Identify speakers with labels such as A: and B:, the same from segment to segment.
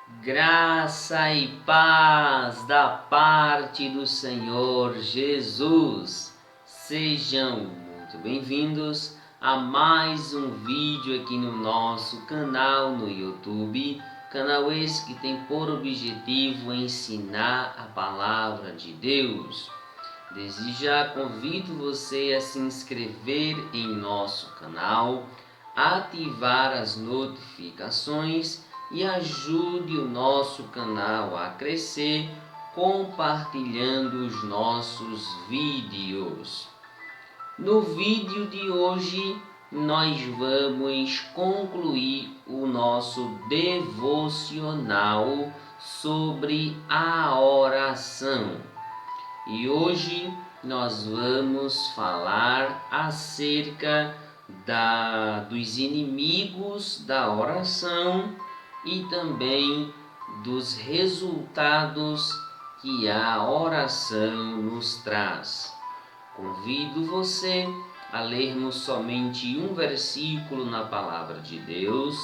A: Graça e paz da parte do Senhor Jesus. Sejam muito bem-vindos a mais um vídeo aqui no nosso canal no YouTube. Canal esse que tem por objetivo ensinar a palavra de Deus. Desde já convido você a se inscrever em nosso canal, ativar as notificações e ajude o nosso canal a crescer compartilhando os nossos vídeos. No vídeo de hoje nós vamos concluir o nosso devocional sobre a oração. E hoje nós vamos falar acerca dos inimigos da oração e também dos resultados que a oração nos traz. Convido você a lermos somente um versículo na palavra de Deus,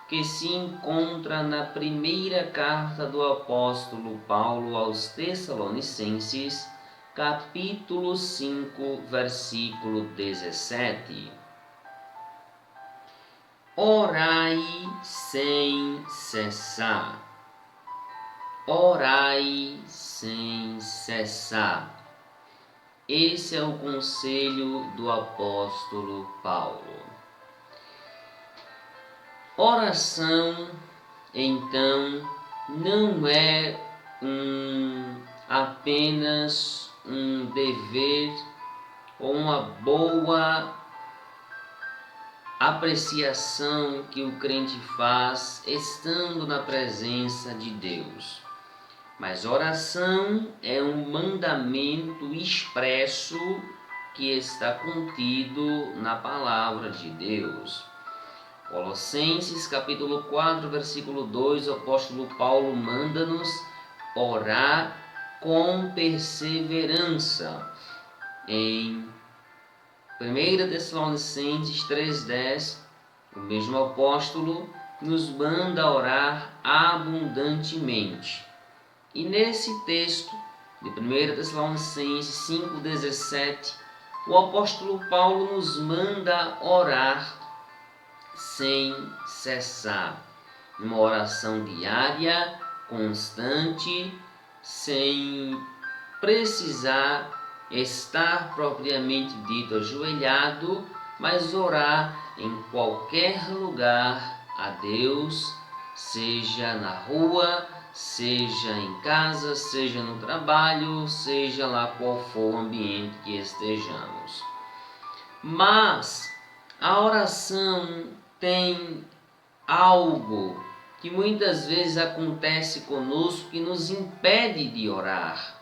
A: que se encontra na primeira carta do apóstolo Paulo aos Tessalonicenses, capítulo 5, versículo 17. Orai sem cessar. Orai sem cessar. Esse é o conselho do apóstolo Paulo. Oração, então, não é apenas um dever ou uma boa apreciação que o crente faz estando na presença de Deus. Mas oração é um mandamento expresso que está contido na palavra de Deus. Colossenses capítulo 4, versículo 2, o apóstolo Paulo manda-nos orar com perseverança. Em 1 Tessalonicenses 3,10, o mesmo apóstolo nos manda orar abundantemente. E nesse texto de 1 Tessalonicenses 5,17, o apóstolo Paulo nos manda orar sem cessar. Uma oração diária, constante, sem precisar estar propriamente dito ajoelhado, mas orar em qualquer lugar a Deus, seja na rua, seja em casa, seja no trabalho, seja lá qual for o ambiente que estejamos. Mas a oração tem algo que muitas vezes acontece conosco que nos impede de orar.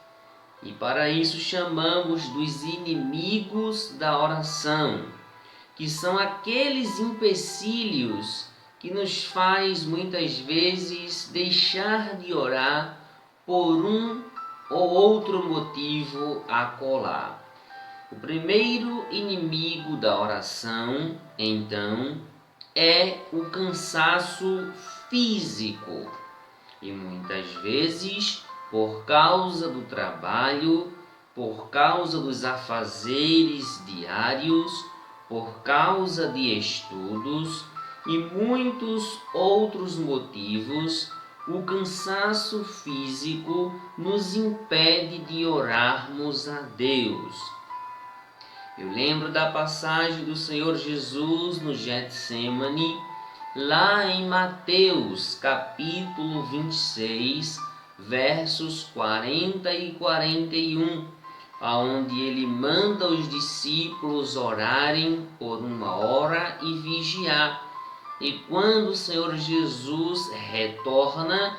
A: E para isso chamamos dos inimigos da oração, que são aqueles empecilhos que nos faz muitas vezes deixar de orar por um ou outro motivo acolá. O primeiro inimigo da oração, então, é o cansaço físico. E muitas vezes, por causa do trabalho, por causa dos afazeres diários, por causa de estudos e muitos outros motivos, o cansaço físico nos impede de orarmos a Deus. Eu lembro da passagem do Senhor Jesus no Getsêmani, lá em Mateus, capítulo 26, versos 40 e 41, onde ele manda os discípulos orarem por 1 hora e vigiar. E quando o Senhor Jesus retorna,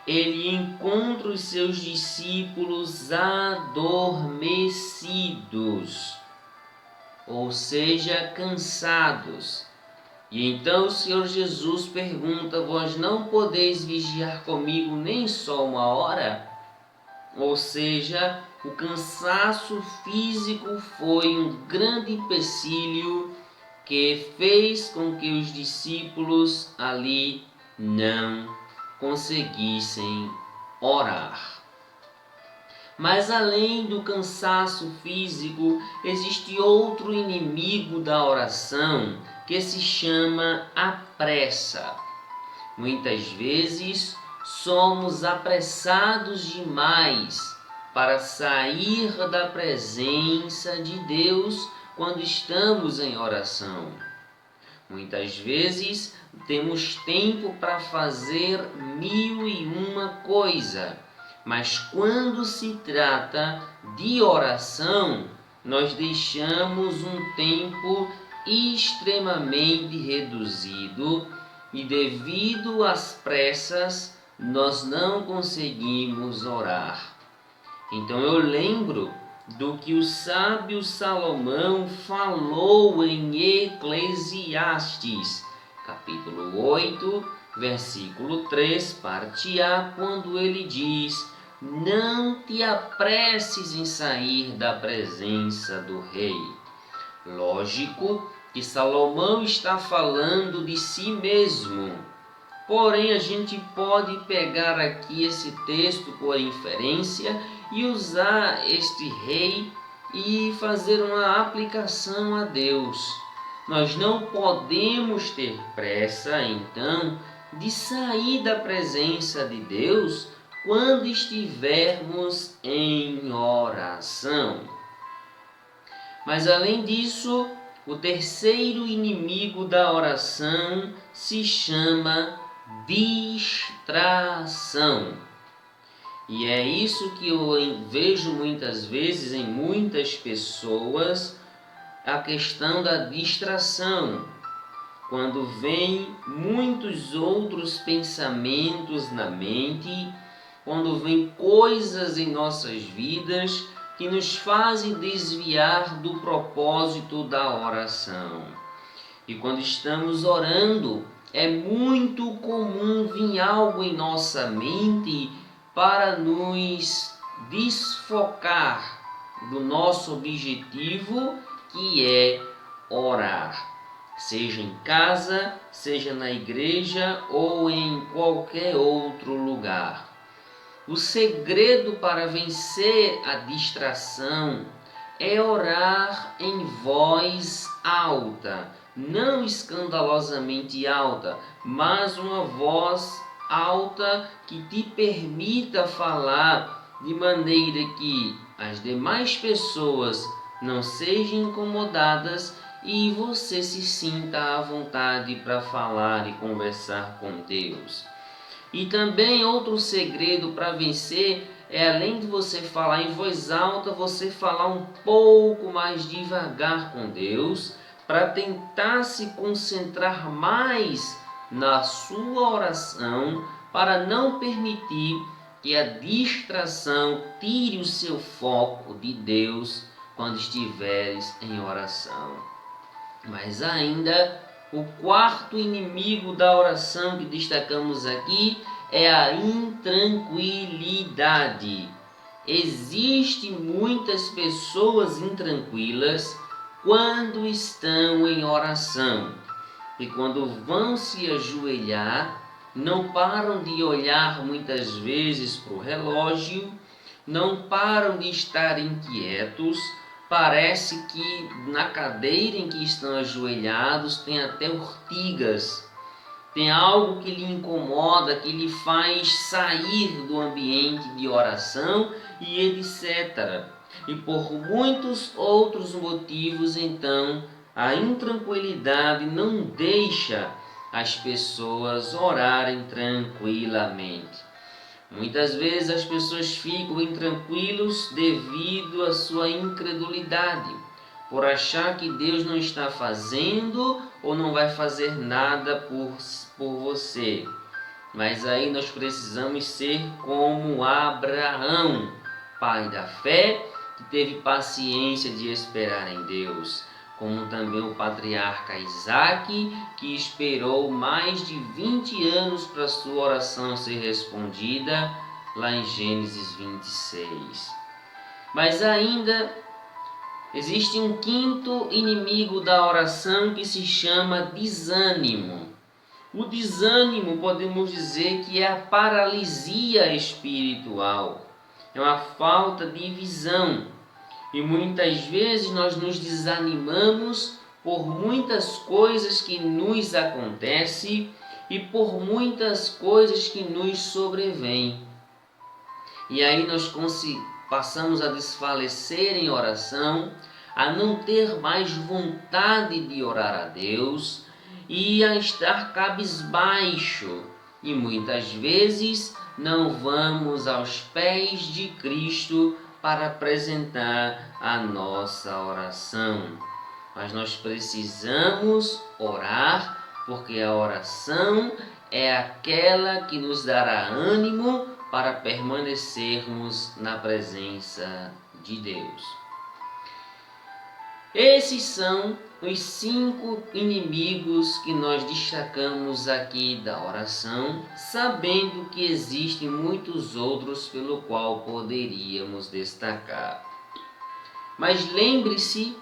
A: ele encontra os seus discípulos adormecidos, ou seja, cansados. E então o Senhor Jesus pergunta: vós não podeis vigiar comigo nem só 1 hora? Ou seja, o cansaço físico foi um grande empecilho que fez com que os discípulos ali não conseguissem orar. Mas além do cansaço físico, existe outro inimigo da oração que se chama a pressa. Muitas vezes somos apressados demais para sair da presença de Deus quando estamos em oração. Muitas vezes temos tempo para fazer 1001 coisa, mas quando se trata de oração, nós deixamos um tempo extremamente reduzido e, devido às pressas, nós não conseguimos orar. Então eu lembro do que o sábio Salomão falou em Eclesiastes, capítulo 8, versículo 3, parte A, quando ele diz: não te apresses em sair da presença do rei. Lógico que Salomão está falando de si mesmo. Porém, a gente pode pegar aqui esse texto por inferência e usar este rei e fazer uma aplicação a Deus. Nós não podemos ter pressa, então, de sair da presença de Deus quando estivermos em oração. Mas além disso, o terceiro inimigo da oração se chama distração. E é isso que eu vejo muitas vezes em muitas pessoas, a questão da distração. Quando vem muitos outros pensamentos na mente, quando vem coisas em nossas vidas que nos fazem desviar do propósito da oração. E quando estamos orando, é muito comum vir algo em nossa mente para nos desfocar do nosso objetivo, que é orar. Seja em casa, seja na igreja ou em qualquer outro lugar. O segredo para vencer a distração é orar em voz alta, não escandalosamente alta, mas uma voz alta que te permita falar de maneira que as demais pessoas não sejam incomodadas e você se sinta à vontade para falar e conversar com Deus. E também outro segredo para vencer é, além de você falar em voz alta, você falar um pouco mais devagar com Deus, para tentar se concentrar mais na sua oração, para não permitir que a distração tire o seu foco de Deus quando estiveres em oração. Mas ainda, o quarto inimigo da oração que destacamos aqui é a intranquilidade. Existem muitas pessoas intranquilas quando estão em oração, e quando vão se ajoelhar, não param de olhar muitas vezes para o relógio, não param de estar inquietos. Parece que na cadeira em que estão ajoelhados tem até urtigas, tem algo que lhe incomoda, que lhe faz sair do ambiente de oração e etc. E por muitos outros motivos, então, a intranquilidade não deixa as pessoas orarem tranquilamente. Muitas vezes as pessoas ficam intranquilos devido à sua incredulidade, por achar que Deus não está fazendo ou não vai fazer nada por você. Mas aí nós precisamos ser como Abraão, pai da fé, que teve paciência de esperar em Deus, como também o patriarca Isaque, que esperou mais de 20 anos para sua oração ser respondida, lá em Gênesis 26. Mas ainda existe um quinto inimigo da oração que se chama desânimo. O desânimo, podemos dizer que é a paralisia espiritual, é uma falta de visão. E muitas vezes nós nos desanimamos por muitas coisas que nos acontecem e por muitas coisas que nos sobrevêm. E aí nós passamos a desfalecer em oração, a não ter mais vontade de orar a Deus e a estar cabisbaixo. E muitas vezes não vamos aos pés de Cristo para apresentar a nossa oração. Mas nós precisamos orar, porque a oração é aquela que nos dará ânimo para permanecermos na presença de Deus. Esses são os 5 inimigos que nós destacamos aqui da oração, sabendo que existem muitos outros pelo qual poderíamos destacar. Mas lembre-se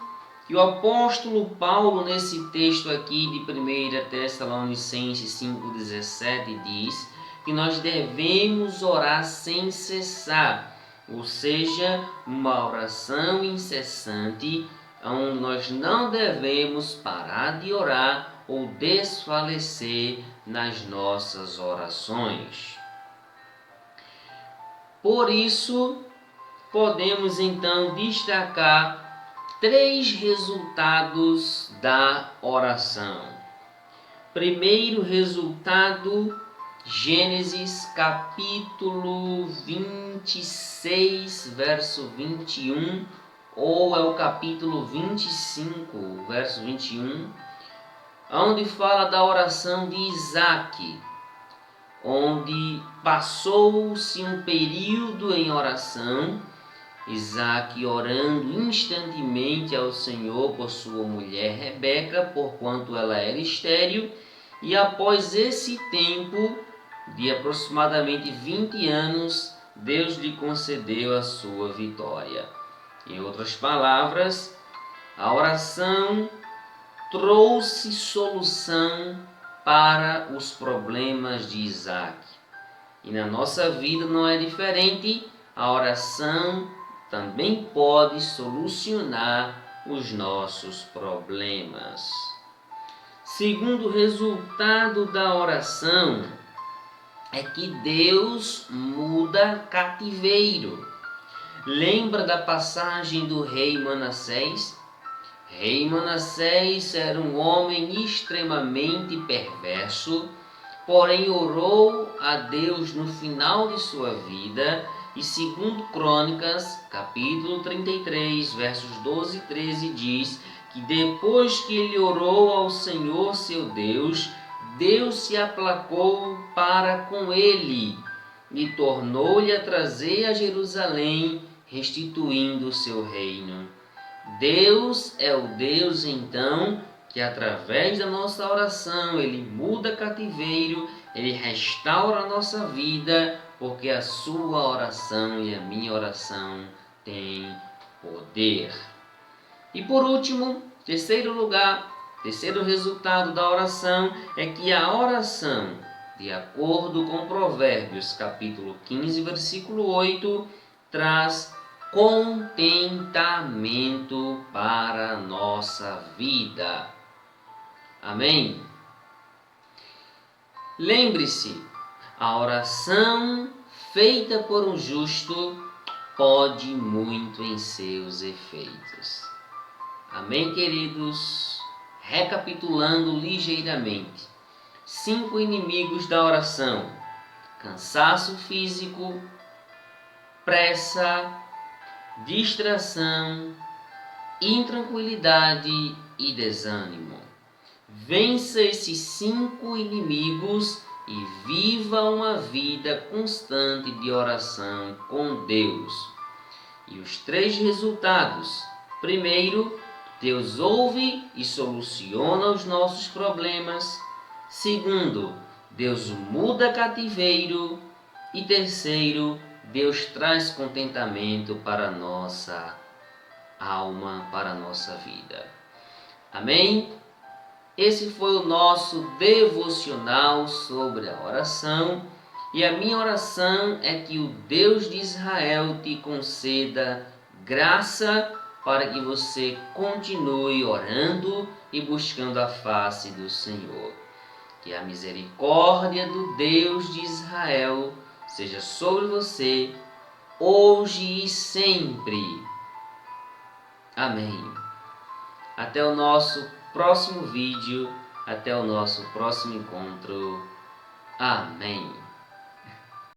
A: que o apóstolo Paulo, nesse texto aqui de 1 Tessalonicenses 5,17, diz que nós devemos orar sem cessar, ou seja, uma oração incessante, onde nós não devemos parar de orar ou desfalecer nas nossas orações. Por isso, podemos então destacar 3 resultados da oração. Primeiro resultado, Gênesis capítulo 26, verso 21, ou é o capítulo 25, verso 21, onde fala da oração de Isaac, onde passou-se um período em oração, Isaac orando instantemente ao Senhor por sua mulher Rebeca, porquanto ela era estéril, e após esse tempo, de aproximadamente 20 anos, Deus lhe concedeu a sua vitória. Em outras palavras, a oração trouxe solução para os problemas de Isaac. E na nossa vida não é diferente, a oração também pode solucionar os nossos problemas. Segundo resultado da oração é que Deus muda cativeiro. Lembra da passagem do rei Manassés? Rei Manassés era um homem extremamente perverso, porém orou a Deus no final de sua vida, e segundo Crônicas, capítulo 33, versos 12 e 13, diz que depois que ele orou ao Senhor seu Deus, Deus se aplacou para com ele e tornou-lhe a trazer a Jerusalém, restituindo o seu reino. Deus é o Deus, então, que através da nossa oração, Ele muda cativeiro, Ele restaura a nossa vida, porque a sua oração e a minha oração têm poder. E por último, terceiro resultado da oração é que a oração, de acordo com Provérbios capítulo 15, versículo 8, traz contentamento para a nossa vida. Amém? Lembre-se, a oração feita por um justo pode muito em seus efeitos. Amém, queridos? Recapitulando ligeiramente. 5 inimigos da oração: cansaço físico, pressa, distração, intranquilidade e desânimo. Vença esses 5 inimigos e viva uma vida constante de oração com Deus. E os 3 resultados: primeiro, Deus ouve e soluciona os nossos problemas. Segundo, Deus muda cativeiro. E terceiro, Deus traz contentamento para a nossa alma, para a nossa vida. Amém? Esse foi o nosso devocional sobre a oração. E a minha oração é que o Deus de Israel te conceda graça para que você continue orando e buscando a face do Senhor. Que a misericórdia do Deus de Israel seja sobre você, hoje e sempre. Amém. Até o nosso próximo vídeo, até o nosso próximo encontro. Amém.